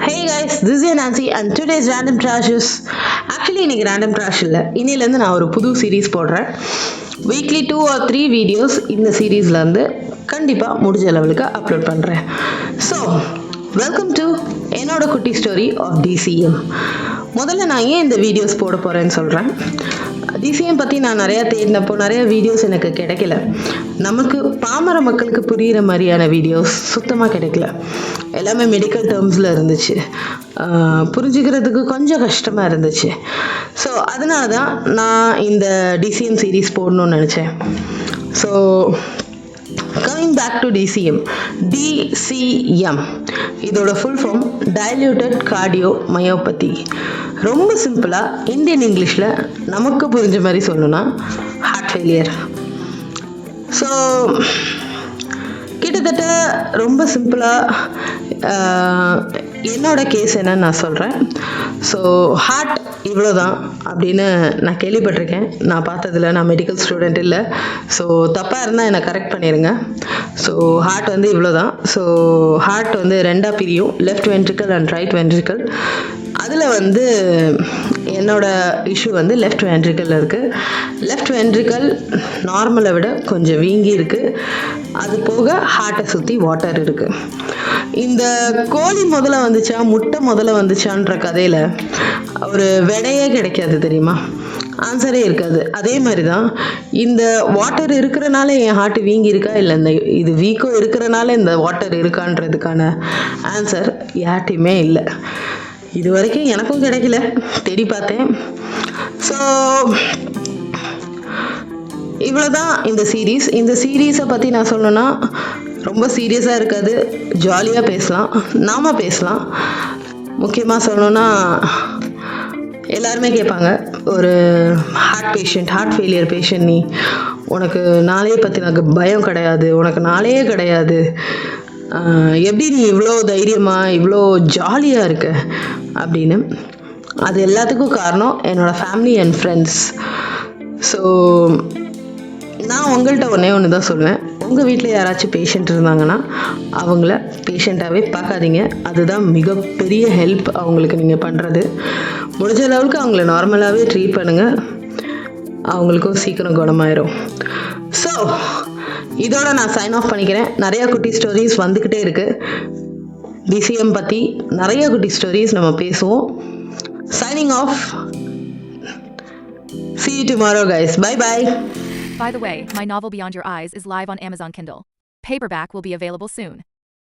Hey guys, this is Nancy and today's random trash is actually இன்னைக்கு random trash இல்ல. இன்னிலேருந்து நான் ஒரு புது சீரீஸ் போடுறேன். வீக்லி 2 or 3 வீடியோஸ் இந்த சீரீஸ்ல இருந்து கண்டிப்பா முடிஞ்ச லெவலுக்கு அப்லோட் பண்றேன். ஸோ வெல்கம் டு என்னோட குட்டி ஸ்டோரி ஆஃப் டிசிஎம். முதல்ல நான் ஏன் இந்த வீடியோஸ் போட போறேன்னு சொல்றேன். டிசிஎம் பற்றி நான் நிறையா தேடினப்போ நிறைய வீடியோஸ் எனக்கு கிடைக்கல. நமக்கு பாமர மக்களுக்கு புரிகிற மாதிரியான வீடியோஸ் சுத்தமாக கிடைக்கல. எல்லாமே மெடிக்கல் டேர்ம்ஸில் இருந்துச்சு, புரிஞ்சுக்கிறதுக்கு கொஞ்சம் கஷ்டமாக இருந்துச்சு. ஸோ அதனால தான் நான் இந்த டிசிஎம் சீரீஸ் போடணும்னு நினச்சேன். So coming back to DCM. DCM இதோட full form dilated cardiomyopathy. ரொம்ப சிம்பிளாக இந்தியன் இங்கிலீஷில் நமக்கு புரிஞ்ச மாதிரி சொல்லணும்னா ஹார்ட் ஃபெயிலியர். ஸோ கிட்டத்தட்ட ரொம்ப சிம்பிளாக என்னோட கேஸ் என்னன்னு நான் சொல்கிறேன். ஸோ ஹார்ட் இவ்வளோ தான் அப்படின்னு நான் கேள்விப்பட்டிருக்கேன். நான் பார்த்ததில்ல, நான் மெடிக்கல் ஸ்டூடெண்ட் இல்லை. ஸோ தப்பாக இருந்தால் என்னை கரெக்ட் பண்ணிடுங்க. ஸோ ஹார்ட் வந்து இவ்வளோ தான். ஸோ ஹார்ட் வந்து ரெண்டாக பிரியும், left ventricle and right ventricle. அதில் வந்து என்னோட இஷ்யூ வந்து லெஃப்ட் வென்ட்ரிக்கலில் இருக்குது. லெஃப்ட் வென்ட்ரிக்கல் நார்மலை விட கொஞ்சம் வீங்கி இருக்குது. அது போக ஹார்ட்டை சுற்றி வாட்டர் இருக்குது. இந்த கோழி முதல்ல வந்துச்சா முட்டை முதல்ல வந்துச்சான்ற கதையில் ஒரு விடையே கிடைக்காது தெரியுமா, ஆன்சரே இருக்காது. அதே மாதிரி தான் இந்த வாட்டர் இருக்கிறனால என் ஹார்ட் வீங்கி இருக்கா, இல்லை இந்த இது வீக்கோ இருக்கிறனால இந்த வாட்டர் இருக்கான்றதுக்கான ஆன்சர் யார்ட்டையுமே இல்லை. இது வரைக்கும் எனக்கும் கிடைக்கல, தேடி பார்த்தேன். ஸோ இவ்வளோதான் இந்த சீரீஸ். இந்த சீரீஸை பற்றி நான் சொல்லணுன்னா ரொம்ப சீரியஸாக இருக்காது, ஜாலியாக பேசலாம், நாம் பேசலாம். முக்கியமாக சொல்லணுன்னா எல்லாருமே கேட்பாங்க, ஒரு heart patient, heart failure patient, நீ உனக்கு நாளையே பற்றி எனக்கு பயம் கிடையாது, உனக்கு நாளையே கிடையாது, எப்படி நீ இவ்வளோ தைரியமாக இவ்வளோ ஜாலியாக இருக்க அப்படின்னு. அது எல்லாத்துக்கும் காரணம் என்னோடய ஃபேமிலி அண்ட் ஃப்ரெண்ட்ஸ். ஸோ நான் உங்கள்கிட்ட ஒன்று தான் சொல்லுவேன், உங்கள் வீட்டில் யாராச்சும் பேஷண்ட் இருந்தாங்கன்னா அவங்கள பேஷண்ட்டாகவே பார்க்காதீங்க. அதுதான் மிகப்பெரிய ஹெல்ப் அவங்களுக்கு நீங்கள் பண்ணுறது. முடிஞ்ச அளவுக்கு அவங்கள நார்மலாகவே ட்ரீட் பண்ணுங்கள், அவங்களுக்கும் சீக்கிரம் குணமாயிரும். ஸோ இதோட நான் சைன் ஆஃப் பண்ணிக்கிறேன். நிறையா குட்டி ஸ்டோரிஸ் வந்துக்கிட்டே இருக்குது. டிசிஎம் பற்றி நிறைய குட்டி ஸ்டோரிஸ் நம்ம பேசுவோம். Signing off. See you tomorrow guys. Bye bye. By the way, my novel Beyond Your Eyes is live on Amazon Kindle. Paperback will be available soon.